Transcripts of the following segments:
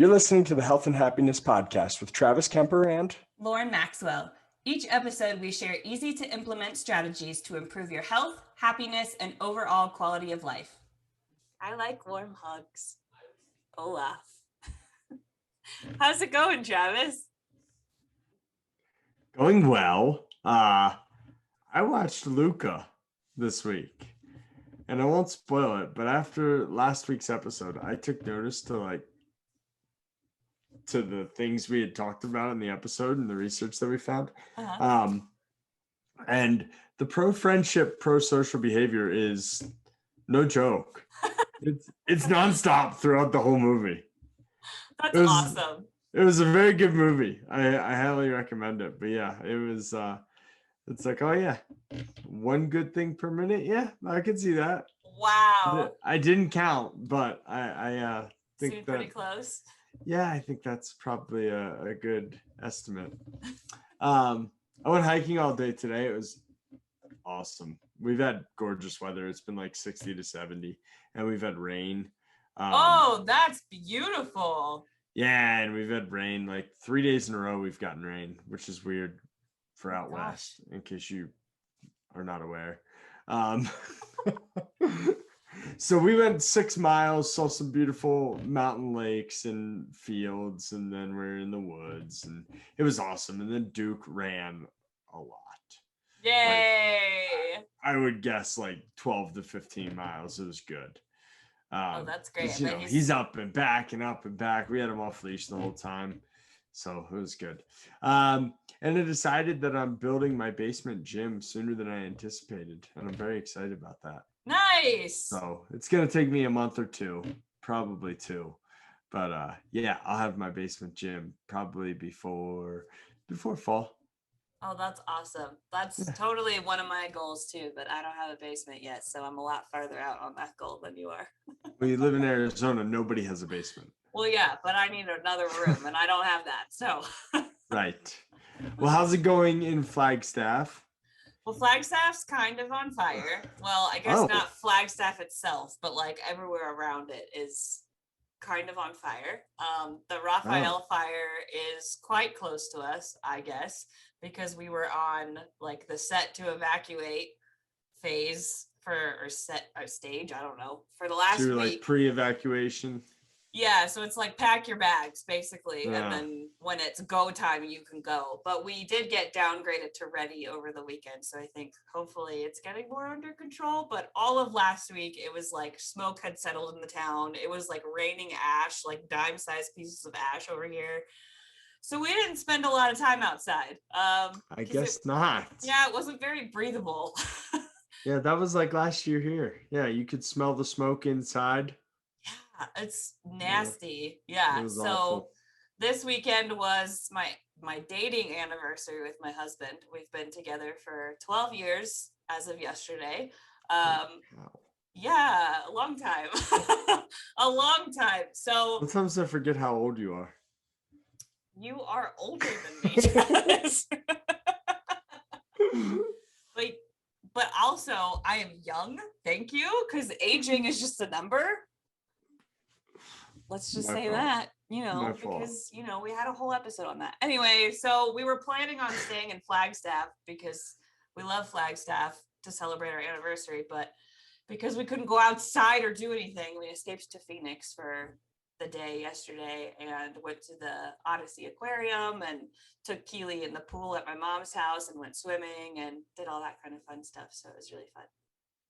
You're listening to the Health and Happiness Podcast with Travis Kemper and Lauryn Maxwell. Each episode, we share easy-to-implement strategies to improve your health, happiness, and overall quality of life. I like warm hugs. Olaf. How's it going, Travis? Going well. I watched Luca this week, and I won't spoil it, but after last week's episode, I took notice to the things we had talked about in the episode and the research that we found. And the pro-friendship, pro-social behavior is no joke. It's nonstop throughout the whole movie. That's awesome. It was a very good movie. I highly recommend it. But yeah, it was it's like, oh yeah, one good thing per minute. Yeah, I could see that. Wow. I didn't count, but I think seemed pretty close. Yeah, I think that's probably a good estimate. I went hiking all day today. It was awesome. We've had gorgeous weather. It's been like 60 to 70, and we've had rain. Oh, that's beautiful. Yeah, and we've had rain like 3 days in a row. We've gotten rain, which is weird for out west, in case you are not aware. So we went 6 miles, saw some beautiful mountain lakes and fields, and then we're in the woods, and it was awesome. And then Duke ran a lot. Yay! I would guess like 12 to 15 miles. It was good. Oh, that's great. He's up and back and up and back. We had him off leash the whole time, so it was good. And I decided that I'm building my basement gym sooner than I anticipated, and I'm very excited about that. Nice. So it's gonna take me a month or two, probably 2, but yeah, I'll have my basement gym probably before fall. Oh, that's awesome. That's totally one of my goals too, but I don't have a basement yet, so I'm a lot farther out on that goal than you are. When you live in Arizona, nobody has a basement. Well, yeah, but I need another room, and I don't have that, so. Right. Well, how's it going in Flagstaff? Well, Flagstaff's kind of on fire. Well, I guess not Flagstaff itself, but like everywhere around it is kind of on fire. The Raphael fire is quite close to us, I guess, because we were on like the set to evacuate phase stage, I don't know, for the last week. Like pre-evacuation. Yeah, so it's like pack your bags basically, and then when it's go time, you can go. But we did get downgraded to ready over the weekend, so I think hopefully it's getting more under control. But all of last week, it was like smoke had settled in the town. It was like raining ash, like dime-sized pieces of ash over here. So we didn't spend a lot of time outside. I guess not. Yeah, it wasn't very breathable. Yeah, that was like last year here. Yeah, you could smell the smoke inside. Yeah, it's nasty. Yeah. So awful. This weekend was my dating anniversary with my husband. We've been together for 12 years as of yesterday. Yeah, a long time. A long time. So sometimes I forget how old you are. You are older than me, Travis. But also I am young. Thank you, because aging is just a number. Let's just say that, because, we had a whole episode on that. Anyway, so we were planning on staying in Flagstaff because we love Flagstaff to celebrate our anniversary. But because we couldn't go outside or do anything, we escaped to Phoenix for the day yesterday and went to the Odyssey Aquarium and took Keely in the pool at my mom's house and went swimming and did all that kind of fun stuff. So it was really fun.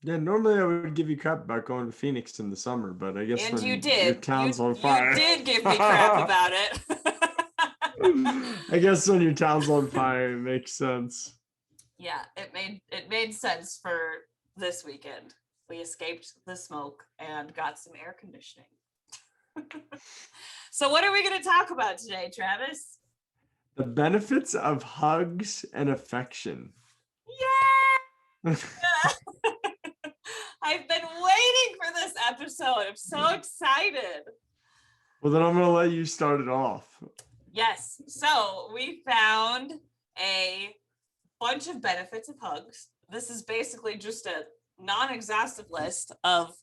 Yeah, normally I would give you crap about going to Phoenix in the summer, but I guess and you did. Your town's on fire. You did give me crap about it. I guess when your town's on fire, it makes sense. Yeah, it made sense for this weekend. We escaped the smoke and got some air conditioning. So what are we going to talk about today, Travis? The benefits of hugs and affection. Yeah! I've been waiting for this episode. I'm so excited. Well, then I'm going to let you start it off. Yes. So we found a bunch of benefits of hugs. This is basically just a non-exhaustive list of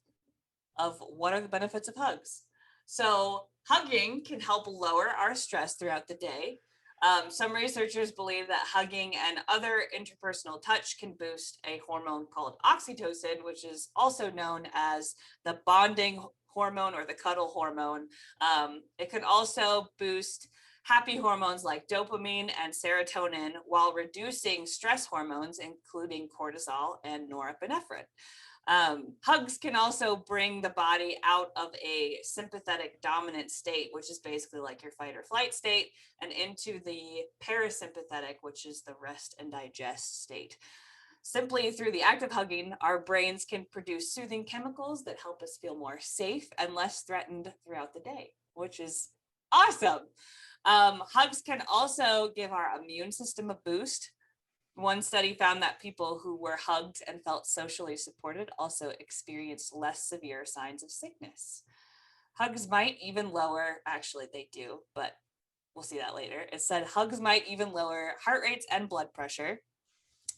what are the benefits of hugs. So Hugging can help lower our stress throughout the day. Some researchers believe that hugging and other interpersonal touch can boost a hormone called oxytocin, which is also known as the bonding hormone or the cuddle hormone. It can also boost happy hormones like dopamine and serotonin while reducing stress hormones, including cortisol and norepinephrine. Hugs can also bring the body out of a sympathetic dominant state, which is basically like your fight or flight state, and into the parasympathetic, which is the rest and digest state. Simply through the act of hugging, our brains can produce soothing chemicals that help us feel more safe and less threatened throughout the day, which is awesome. Hugs can also give our immune system a boost. One study found that people who were hugged and felt socially supported also experienced less severe signs of sickness. Hugs might even lower, actually they do, but we'll see that later. It said hugs might even lower heart rates and blood pressure.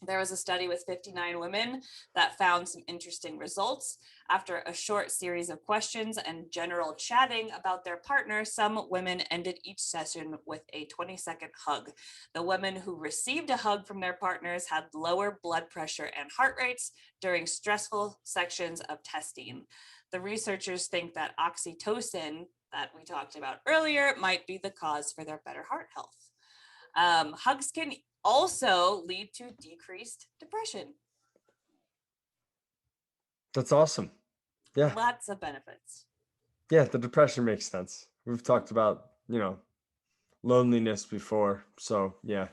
There was a study with 59 women that found some interesting results. After a short series of questions and general chatting about their partner, some women ended each session with a 20-second hug. The women who received a hug from their partners had lower blood pressure and heart rates during stressful sections of testing. The researchers think that oxytocin that we talked about earlier might be the cause for their better heart health. Hugs can also lead to decreased depression. That's awesome. Yeah. Lots of benefits. Yeah, the depression makes sense. We've talked about, loneliness before. So yeah.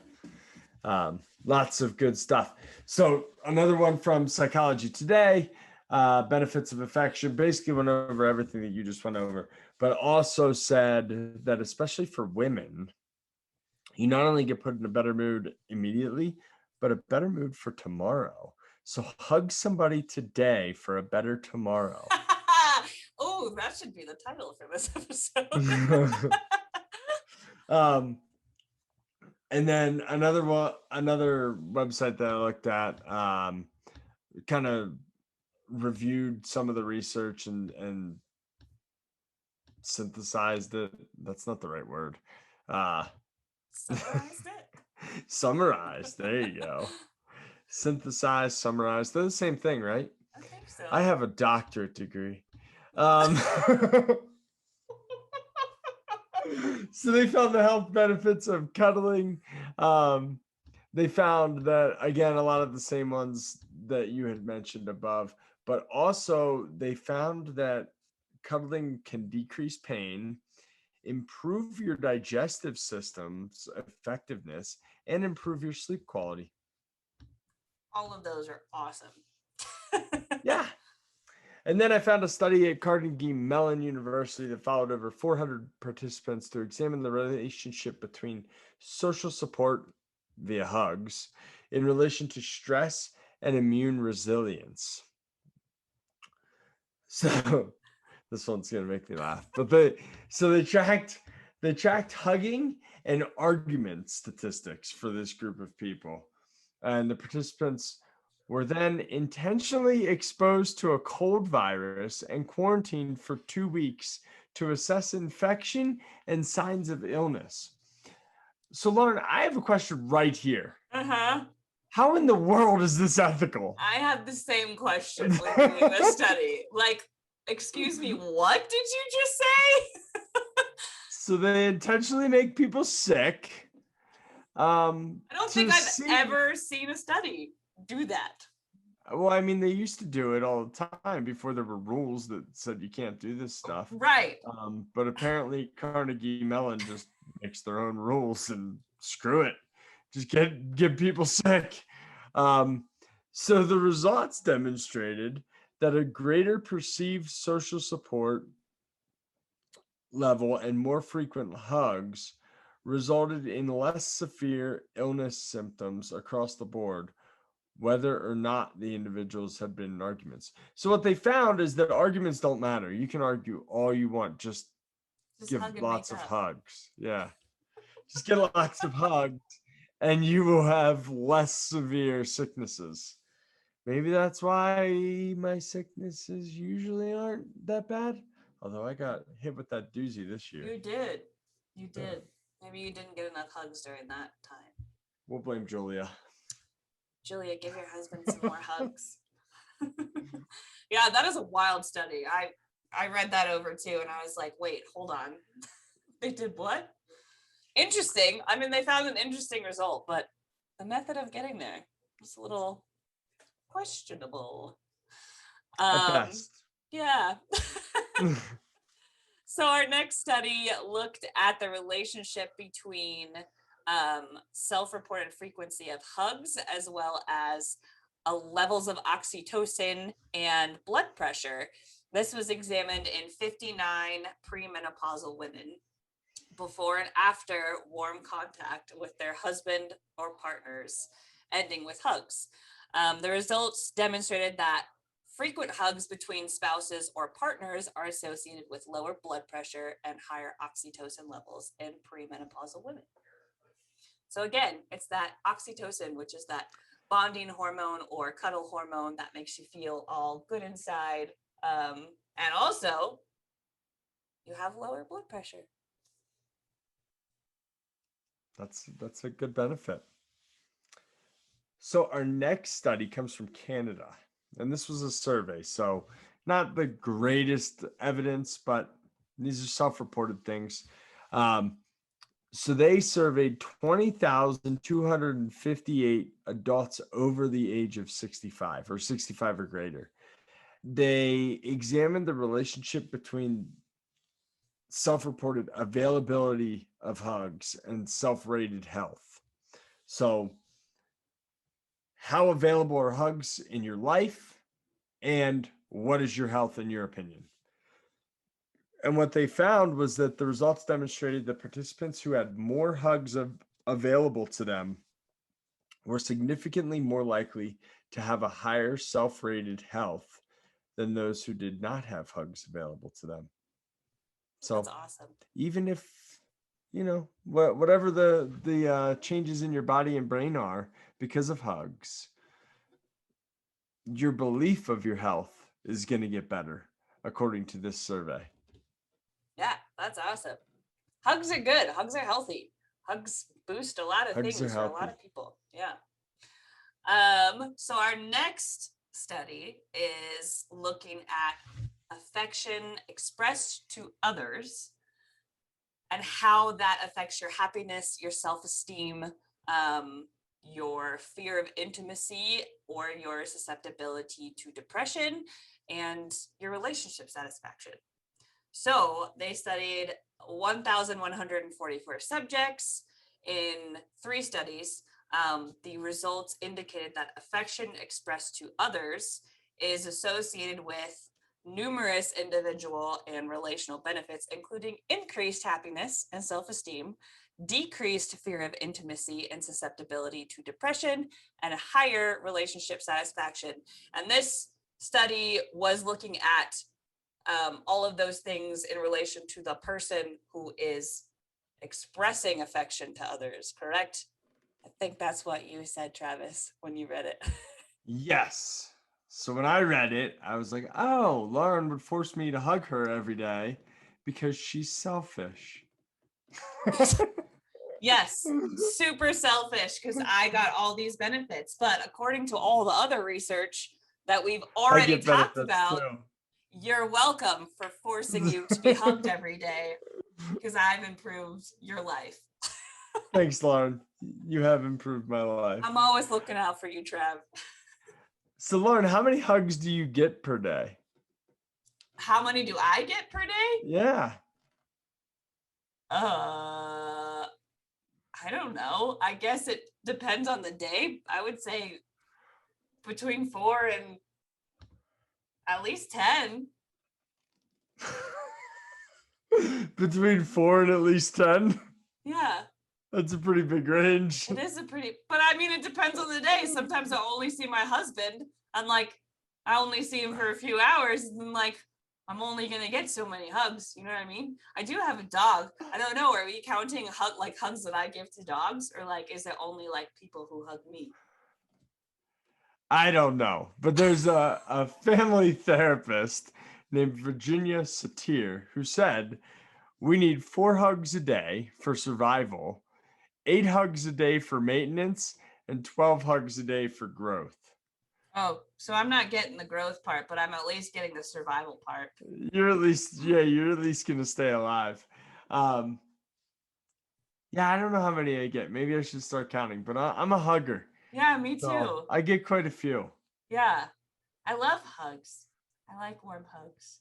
Lots of good stuff. So another one from Psychology Today, benefits of affection, basically went over everything that you just went over, but also said that especially for women, you not only get put in a better mood immediately, but a better mood for tomorrow. So hug somebody today for a better tomorrow. Oh, that should be the title for this episode. And then another website that I looked at kind of reviewed some of the research and synthesized it. That's not the right word. Summarized it? Summarized. There you go. Synthesized, summarized. They're the same thing, right? I think so. I have a doctorate degree. So they found the health benefits of cuddling. They found that, again, a lot of the same ones that you had mentioned above, but also they found that cuddling can decrease pain, improve your digestive system's effectiveness, and improve your sleep quality. All of those are awesome. Yeah. And then I found a study at Carnegie Mellon University that followed over 400 participants to examine the relationship between social support via hugs in relation to stress and immune resilience. So this one's going to make me laugh. But they tracked hugging and argument statistics for this group of people. And the participants were then intentionally exposed to a cold virus and quarantined for 2 weeks to assess infection and signs of illness. So, Lauryn, I have a question right here. Uh-huh. How in the world is this ethical? I had the same question when doing the study. Like, excuse me, what did you just say? So they intentionally make people sick. I don't think I've ever seen a study do that. Well, I mean, they used to do it all the time before there were rules that said you can't do this stuff. Right. But apparently Carnegie Mellon just makes their own rules and screw it. Just get people sick. So the results demonstrated that a greater perceived social support level and more frequent hugs resulted in less severe illness symptoms across the board, whether or not the individuals had been in arguments. So what they found is that arguments don't matter. You can argue all you want. Just give lots of hugs. Yeah. Just get lots of hugs and you will have less severe sicknesses. Maybe that's why my sicknesses usually aren't that bad. Although I got hit with that doozy this year. You did. You did. Maybe you didn't get enough hugs during that time. We'll blame Julia. Julia, give your husband some more hugs. Yeah, that is a wild study. I read that over too, and I was like, wait, hold on. They did what? Interesting. I mean, they found an interesting result, but the method of getting there was a little questionable. At best. Yeah. So our next study looked at the relationship between self-reported frequency of hugs as well as levels of oxytocin and blood pressure. This was examined in 59 premenopausal women before and after warm contact with their husband or partners, ending with hugs. The results demonstrated that frequent hugs between spouses or partners are associated with lower blood pressure and higher oxytocin levels in premenopausal women. So again, it's that oxytocin, which is that bonding hormone or cuddle hormone that makes you feel all good inside. And also, you have lower blood pressure. That's a good benefit. So our next study comes from Canada, and this was a survey. So not the greatest evidence, but these are self-reported things. So they surveyed 20,258 adults over the age of 65 or 65 or greater. They examined the relationship between self-reported availability of hugs and self-rated health. So how available are hugs in your life, and what is your health in your opinion? And what they found was that the results demonstrated that participants who had more hugs available to them were significantly more likely to have a higher self-rated health than those who did not have hugs available to them. So that's awesome. Even if, whatever the changes in your body and brain are because of hugs, your belief of your health is going to get better, according to this survey. Yeah, that's awesome. Hugs are good. Hugs are healthy. Hugs boost a lot of things for a lot of people. Yeah. So our next study is looking at affection expressed to others and how that affects your happiness, your self-esteem, your fear of intimacy, or your susceptibility to depression, and your relationship satisfaction. So they studied 1,144 subjects in 3 studies. The results indicated that affection expressed to others is associated with numerous individual and relational benefits, including increased happiness and self-esteem, decreased fear of intimacy and susceptibility to depression, and a higher relationship satisfaction. And this study was looking at all of those things in relation to the person who is expressing affection to others, correct? I think that's what you said, Travis, when you read it. Yes. So when I read it, I was like, oh, Lauryn would force me to hug her every day because she's selfish. Yes, super selfish because I got all these benefits. But according to all the other research that we've already talked about, you're welcome for forcing you to be hugged every day because I've improved your life. Thanks, Lauryn. You have improved my life. I'm always looking out for you, Trav. So, Lauryn, how many hugs do you get per day? How many do I get per day? Yeah. I don't know. I guess it depends on the day. I would say between 4 and at least 10. Between 4 and at least 10? Yeah. That's a pretty big range. It is but I mean, it depends on the day. Sometimes I only see my husband and I only see him for a few hours and I'm only going to get so many hugs. You know what I mean? I do have a dog. I don't know. Are we counting hugs that I give to dogs or is it only people who hug me? I don't know, but there's a family therapist named Virginia Satir, who said, "We need 4 hugs a day for survival, 8 hugs a day for maintenance, and 12 hugs a day for growth." Oh, so I'm not getting the growth part, but I'm at least getting the survival part. You're at least going to stay alive. Yeah, I don't know how many I get. Maybe I should start counting, but I'm a hugger. Yeah, me too. So I get quite a few. Yeah, I love hugs. I like warm hugs.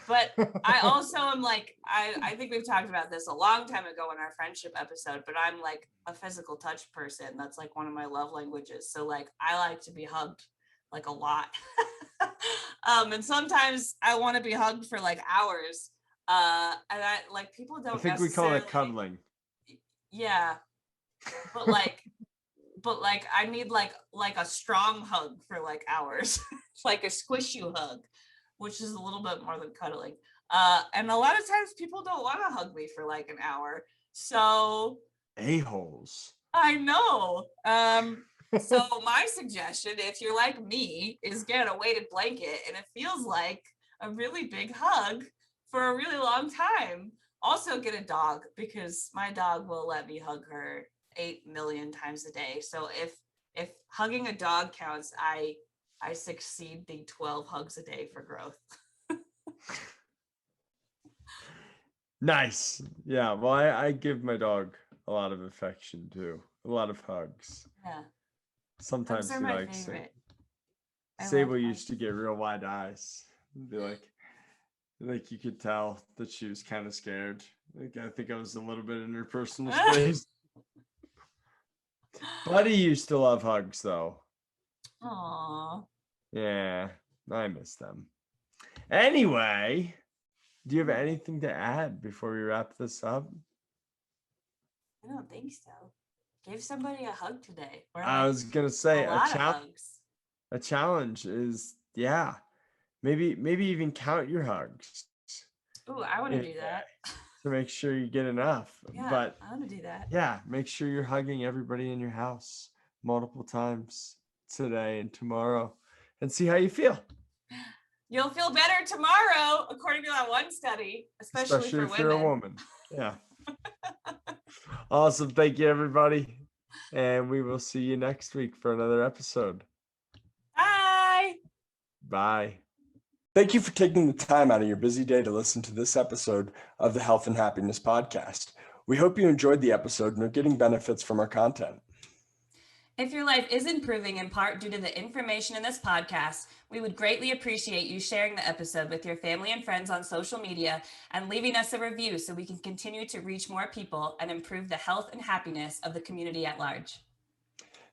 But I also am like, I think we've talked about this a long time ago in our friendship episode, but I'm like a physical touch person. That's like one of my love languages. So like, I like to be hugged like a lot. And sometimes I want to be hugged for like hours. And I like people don't I think we call it cuddling. Yeah. But like I need like a strong hug for like hours, like a squish you hug, which is a little bit more than cuddling. And a lot of times people don't want to hug me for like an hour. So a-holes. I know. So my suggestion, if you're like me, is get a weighted blanket and it feels like a really big hug for a really long time. Also get a dog, because my dog will let me hug her 8 million times a day. So if hugging a dog counts, I succeed the 12 hugs a day for growth. Nice. Yeah, well, I give my dog a lot of affection too, a lot of hugs. Yeah. Sometimes Hugs are my favorite. Sable used to get real wide eyes. Be like you could tell that she was kind of scared. Like, I think I was a little bit in her personal space. Buddy used to love hugs though. Aww. Yeah, I miss them. Anyway, do you have anything to add before we wrap this up? I don't think so. Give somebody a hug today. I was gonna say a challenge is, yeah, maybe even count your hugs. Ooh, I want to do that. To make sure you get enough. Yeah, but I want to do that. Yeah, make sure you're hugging everybody in your house multiple times today and tomorrow, and see how you feel. You'll feel better tomorrow, according to that one study, especially for if you're a women. woman. Yeah. Awesome. Thank you, everybody. And we will see you next week for another episode. Bye. Bye. Thank you for taking the time out of your busy day to listen to this episode of the Health and Happiness Podcast. We hope you enjoyed the episode and are getting benefits from our content. If your life is improving in part due to the information in this podcast, we would greatly appreciate you sharing the episode with your family and friends on social media and leaving us a review so we can continue to reach more people and improve the health and happiness of the community at large.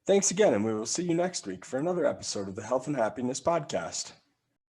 Thanks again, and we will see you next week for another episode of the Health and Happiness Podcast.